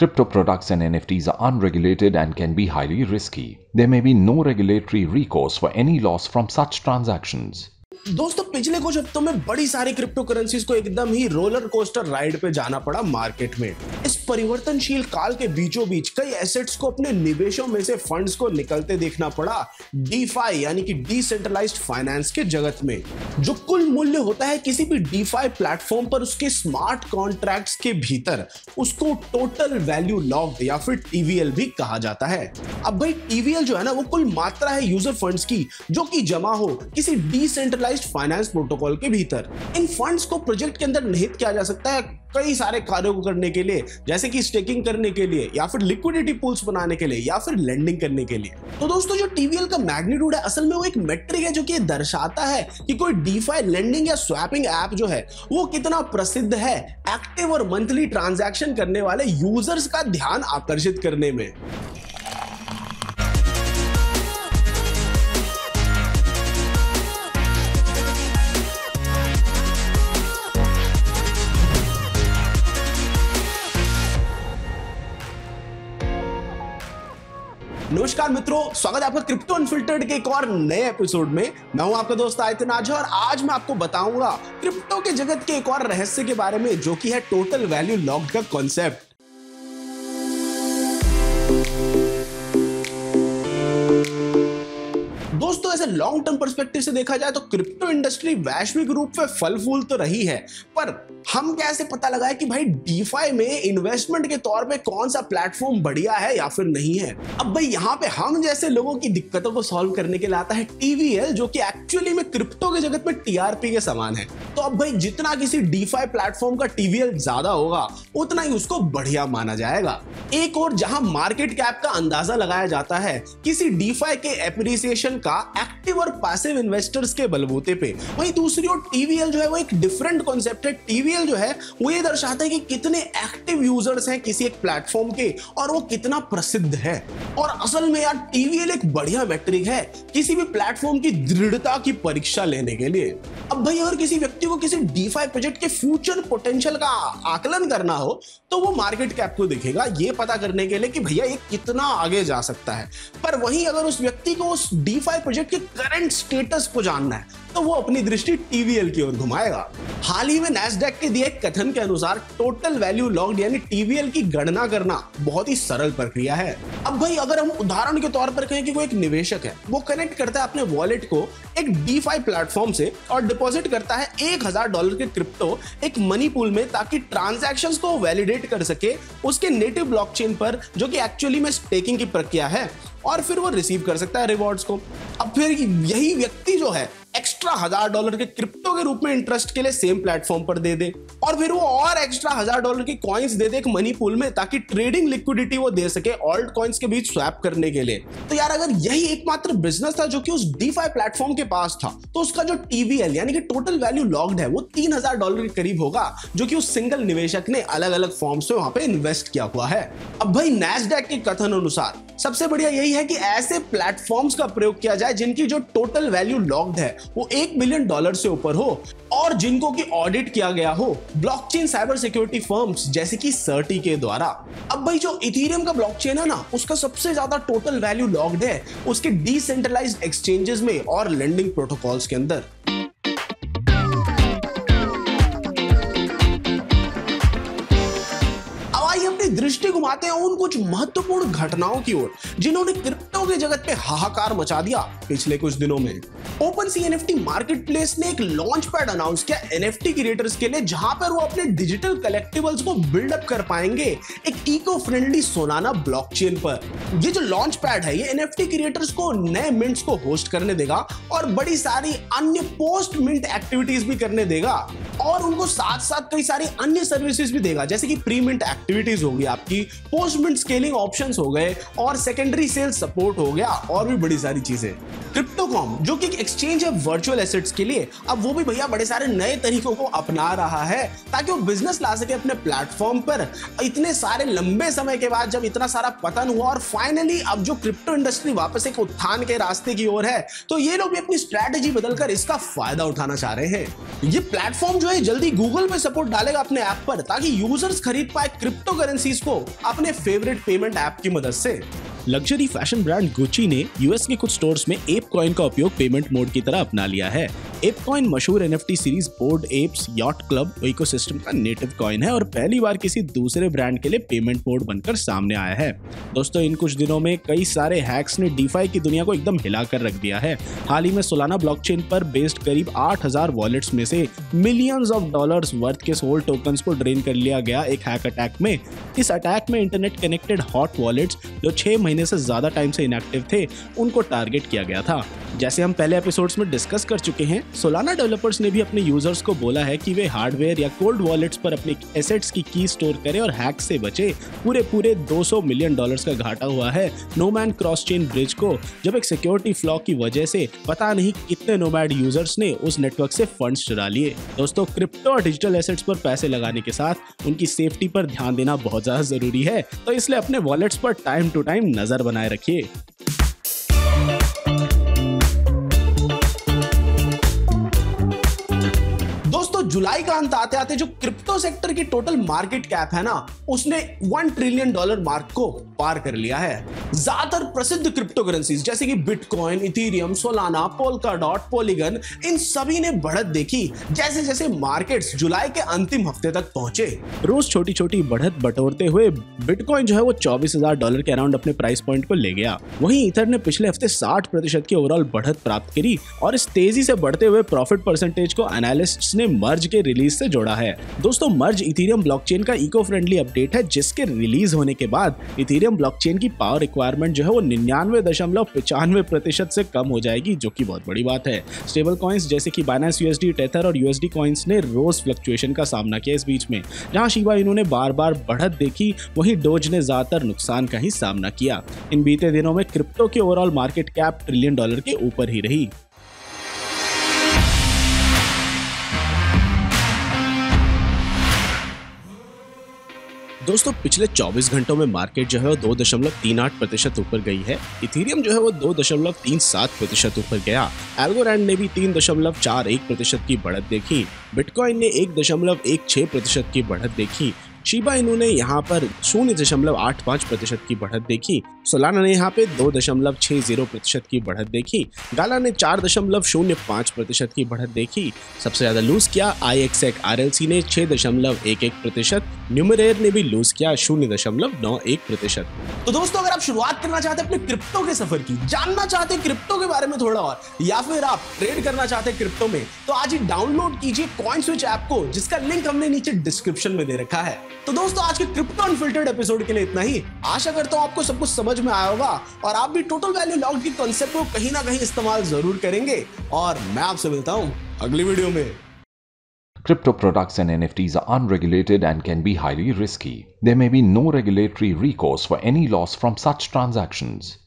Crypto products and NFTs are unregulated and can be highly risky. There may be no regulatory recourse for any loss from such transactions. दोस्तों पिछले कुछ हफ्तों में बड़ी सारी crypto currencies को एकदम ही रोलर कोस्टर राइड पे जाना पड़ा मार्केट में। इस परिवर्तनशील काल के बीचों बीच कई एसेट्स को अपने निवेशों में से फंड्स को निकलते देखना पड़ा डीफाई यानी कि डिसेंट्रलाइज्ड फाइनेंस के जगत में। जो कुल मूल्य होता है किसी भी डीफाई प्लेटफॉर्म पर उसके स्मार्ट कॉन्ट्रैक्ट्स के भीतर, उसको टोटल वैल्यू लॉक्ड या फिर टीवीएल भी कहा जाता है। अब भाई टीवीएल जो है ना वो कुल मात्रा है यूजर फंड्स की जो कि जमा हो किसी डिसेंट्रलाइज्ड फाइनेंस प्रोटोकॉल के भीतर। इन फंड्स को प्रोजेक्ट के अंदर निहित किया जा सकता है कई सारे कार्यों को करने के लिए, जैसे कि स्टेकिंग करने के लिए या फिर लिक्विडिटी पूल्स बनाने के लिए या फिर लेंडिंग करने के लिए। तो दोस्तों जो टीवीएल का मैग्नीट्यूड है असल में वो एक मेट्रिक है जो कि दर्शाता है कि कोई डीफाई लेंडिंग या स्वैपिंग ऐप जो है वो कितना प्रसिद्ध है एक्टिव और मंथली ट्रांजैक्शन करने वाले यूजर्स का ध्यान आकर्षित करने में। नमस्कार मित्रों, स्वागत है आपका क्रिप्टो अनफिल्टर्ड के एक और नए एपिसोड में। मैं हूं आपका दोस्त आयतन आझा और आज मैं आपको बताऊंगा क्रिप्टो के जगत के एक और रहस्य के बारे में जो कि है टोटल वैल्यू लॉक्ड का कॉन्सेप्ट। दोस्तों ऐसे लॉन्ग टर्म पर्सपेक्टिव से देखा जाए तो क्रिप्टो इंडस्ट्री वैश्विक रूप से फल फूल तो रही है, पर हम कैसे पता लगाए कि भाई डीफाई में इन्वेस्टमेंट के तौर पे कौन सा प्लेटफॉर्म बढ़िया है या फिर नहीं है। अब भाई यहाँ पे हम जैसे लोगों की दिक्कतों को सॉल्व करने के लिए आता है टीवीएल, जो कि एक्चुअली में क्रिप्टो के जगत में टीआरपी के समान है। तो अब भाई जितना किसी डीफाई प्लेटफॉर्म का टीवीएल ज्यादा होगा उतना ही उसको बढ़िया माना जाएगा। एक और जहां मार्केट कैप का अंदाजा लगाया जाता है किसी डीफाई के एप्रिसिएशन का एक्टिव और पैसिव इन्वेस्टर्स के बलबूते पे, वहीं दूसरी ओर टीवीएल जो है वो एक डिफरेंट कॉन्सेप्ट है। टीवीएल जो है वो ये दर्शाता है कि कितने एक्टिव यूजर्स हैं किसी एक प्लेटफॉर्म के और वो कितना प्रसिद्ध है। और असल में यार टीवीएल एक बढ़िया मैट्रिक है किसी भी प्लेटफॉर्म की दृढ़ता की परीक्षा लेने के लिए। अब भाई अगर किसी व्यक्ति को किसी डीफाई प्रोजेक्ट के फ्यूचर पोटेंशियल का आकलन करना हो तो वो मार्केट कैप को देखेगा ये पता करने के लिए कि भैया ये कितना आगे जा सकता है। पर वहीं अगर उस व्यक्ति को उस डीफाई प्रोजेक्ट के करंट स्टेटस को जानना है तो वो अपनी दृष्टि टीवीएल की ओर घुमाएगा। हाल ही में नैस्डैक के दिए कथन के अनुसार टोटल वैल्यू लॉक्ड यानी टीवीएल की गणना करना बहुत ही सरल प्रक्रिया है। अब भाई अगर हम उदाहरण के तौर पर कहें कि कोई एक निवेशक है, वो कनेक्ट करता है अपने वॉलेट को एक डीफाई प्लेटफॉर्म से और डिपॉजिट करता है $1000 के क्रिप्टो एक मनी पूल में ताकि ट्रांजैक्शंस को वैलिडेट कर सके उसके नेटिव ब्लॉकचेन पर, जो कि एक्चुअली में स्टेकिंग की प्रक्रिया है, और फिर वो रिसीव कर सकता है रिवॉर्ड्स को। अब फिर यही व्यक्ति जो है एक्स्ट्रा $1000 के क्रिप्टो के रूप में इंटरेस्ट के लिए सेम प्लेटफॉर्म पर दे दे और फिर वो और एक्स्ट्रा $1000 की कॉइंस दे दे एक मनी पूल में ताकि ट्रेडिंग लिक्विडिटी वो दे सके ऑल्ट कॉइंस के बीच स्वैप करने के लिए। तो यार अगर यही एकमात्र बिजनेस था जो कि उस डीफाई प्लेटफॉर्म के पास था तो उसका जो टीवीएल यानी कि टोटल वैल्यू लॉक्ड है वो $3000 के करीब होगा, जो कि उस सिंगल निवेशक ने अलग अलग फॉर्म्स में वहां पे इन्वेस्ट किया हुआ है। अब भाई नैस्डैक के कथन अनुसार सबसे बढ़िया यही है कि ऐसे प्लेटफॉर्म्स का प्रयोग किया जाए जिनकी जो टोटल वैल्यू लॉक्ड है वो $1 बिलियन से ऊपर हो और जिनको की ऑडिट किया गया हो ब्लॉकचेन साइबर सिक्योरिटी फर्म्स जैसे कि सर्टी के द्वारा। अब भाई जो इथेरियम का ब्लॉकचेन है ना उसका सबसे ज्यादा टोटल वैल्यू लॉक्ड है उसके डिसेंट्रलाइज्ड एक्सचेंजेस में और लेंडिंग प्रोटोकॉल्स के अंदर। दृष्टि घुमाते हैं उन कुछ महत्वपूर्ण घटनाओं की ओर जिन्होंने क्रिप्टो के जगत पे हाहाकार मचा दिया पिछले कुछ दिनों में। ओपनसी एनएफटी मार्केटप्लेस ने एक लॉन्च पैड अनाउंस किया एनएफटी क्रिएटर्स के लिए, जहां पर वो अपने डिजिटल कलेक्टिबल्स को बिल्डअप कर पाएंगे एक इको फ्रेंडली सोलाना ब्लॉकचेन पर। ये जो लॉन्च पैड है ये एनएफटी क्रिएटर्स को नए मिंट्स को होस्ट करने देगा और बड़ी सारी अन्य पोस्ट मिंट एक्टिविटीज भी करने देगा और उनको साथ साथ कई सारी अन्य सर्विसेज भी देगा, जैसे कि प्री मिंट एक्टिविटीज होगी आपकी, पोस्ट मिंट स्केलिंग ऑप्शंस हो गए और सेकेंडरी सेल सपोर्ट हो गया और भी बड़ी सारी चीजें। क्रिप्टोकॉम जो कि एक एक्सचेंज है वर्चुअल एसेट्स के लिए, अब वो भी भैया बड़े सारे नए तरीकों को अपना रहा है ताकि वो बिजनेस ला सके अपने प्लेटफॉर्म पर। इतने सारे लंबे समय के बाद जब इतना सारा पतन हुआ और फाइनली अब जो क्रिप्टो इंडस्ट्री वापस एक उत्थान के रास्ते की ओर है, तो ये लोग भी अपनी स्ट्रैटेजी बदलकर इसका फायदा उठाना चाह रहे हैं। ये प्लेटफॉर्म जो है जल्दी गूगल पे सपोर्ट डालेगा अपने ऐप पर ताकि यूजर्स खरीद पाए क्रिप्टो करेंसीज को अपने फेवरेट पेमेंट ऐप की मदद से। लग्जरी फैशन ब्रांड गुची ने यूएस के कुछ स्टोर्स में एप कॉइन का उपयोग पेमेंट मोड की तरह अपना लिया है। एप कॉइन मशहूर NFT series board apes yacht club ecosystem का नेटिव कॉइन है और पहली बार किसी दूसरे ब्रांड के लिए पेमेंट मोड बनकर सामने आया है। दोस्तों, इन कुछ दिनों में कई सारे हैक्स ने डीफाई की दुनिया को एकदम हिला कर रख दिया है। हाल ही में सोलाना ब्लॉकचेन पर बेस्ड करीब 8000 वॉलेट्स में से मिलियंस ऑफ डॉलर्स वर्थ के सोल टोकन्स को ड्रेन कर लिया गया एक हैक अटैक में। इस अटैक में इंटरनेट कनेक्टेड हॉट वॉलेट्स जो 6 महीने से ज्यादा टाइम से इनएक्टिव थे, उनको टारगेट किया गया था। जैसे हम पहले एपिसोड्स में डिस्कस कर चुके हैं, सोलाना डेवलपर्स ने भी अपने यूजर्स को बोला है कि वे हार्डवेयर या कोल्ड वॉलेट्स पर अपने एसेट्स की की स्टोर करें और हैक से बचे। पूरे 200 मिलियन डॉलर्स का घाटा हुआ है नोमैड क्रॉस चेन ब्रिज को, जब एक सिक्योरिटी फ्लॉ की वजह से पता नहीं कितने नोमैड यूजर्स ने उस नेटवर्क से फंड्स चुरा लिए। दोस्तों, क्रिप्टो और डिजिटल एसेट्स पर पैसे लगाने के साथ उनकी सेफ्टी पर ध्यान देना बहुत ज्यादा जरूरी है, तो इसलिए अपने वॉलेट्स पर टाइम टू टाइम नजर बनाए रखिए। जुलाई का अंत आते आते जो क्रिप्टो सेक्टर की टोटल मार्केट कैप है ना, उसने $1 ट्रिलियन मार्क को पार कर लिया है। ज्यादातर प्रसिद्ध क्रिप्टो करेंसीज जैसे कि bitcoin, Ethereum, Solana, Polkadot, Polygon, इन सभी ने बढ़त देखी जैसे जैसे मार्केट्स जुलाई के अंतिम हफ्ते तक पहुंचे। रोज छोटी छोटी बढ़त बटोरते हुए बिटकॉइन जो है वो $24,000 के अराउंड अपने प्राइस पॉइंट को ले गया। वहीं ईथर ने पिछले हफ्ते 60% की ओवरऑल बढ़त प्राप्त करी और इस तेजी से बढ़ते हुए प्रॉफिट परसेंटेज को एनालिस्ट्स ने मर्ज के रिलीज से जोड़ा है। दोस्तों, मर्ज इथेरियम ब्लॉकचेन का इको फ्रेंडली अपडेट है, जिसके रिलीज होने के बाद इथेरियम ब्लॉकचेन की पावर रिक्वायरमेंट जो है वो 99.95% से कम हो जाएगी, जो कि बहुत बड़ी बात है। स्टेबल कॉइन्स जैसे कि बाइनेंस यूएसडी, टेथर और यूएसडी कॉइन्स ने रोज फ्लक्चुएशन का सामना किया इस बीच में। जहां शिबा इनू ने बार बार बढ़त देखी, वहीं डोज ने ज्यादातर नुकसान का ही सामना किया। इन बीते दिनों में क्रिप्टो की ओवरऑल मार्केट कैप $1 ट्रिलियन के ऊपर ही रही। दोस्तों, पिछले 24 घंटों में मार्केट जो है वो 2.38% ऊपर गई है। इथेरियम जो है वो 2.37% ऊपर गया। एल्गोरैंड ने भी 3.41% की बढ़त देखी। बिटकॉइन ने 1.16% की बढ़त देखी। शिबा इनू ने यहाँ पर 0.85% की बढ़त देखी। सोलाना ने यहाँ पे 2.60% की बढ़त देखी। गाला ने 4.05% की बढ़त देखी। सबसे ज्यादा लूज किया IXX RLC ने 6.11%। न्यूमरेयर ने भी लूज किया 0.91%। तो दोस्तों, अगर आप शुरुआत करना चाहते हैं अपने क्रिप्टो के सफर की, जानना चाहते हैं क्रिप्टो के बारे में थोड़ा और, या फिर आप ट्रेड करना चाहते हैं क्रिप्टो में, तो आज ही डाउनलोड कीजिए कॉइनस्विच ऐप को, जिसका लिंक हमने नीचे डिस्क्रिप्शन में दे रखा है। तो दोस्तों, आज के क्रिप्टो अनफिल्टर्ड एपिसोड के लिए इतना ही। आशा करता हूं आपको सब कुछ समझ में आया होगा और आप भी टोटल वैल्यू लॉक्ड के कांसेप्ट को कहीं ना कहीं इस्तेमाल जरूर करेंगे। और मैं आपसे मिलता हूं अगली वीडियो में। Crypto products and NFTs are unregulated and can be highly risky. There may be no regulatory recourse for any loss from such transactions.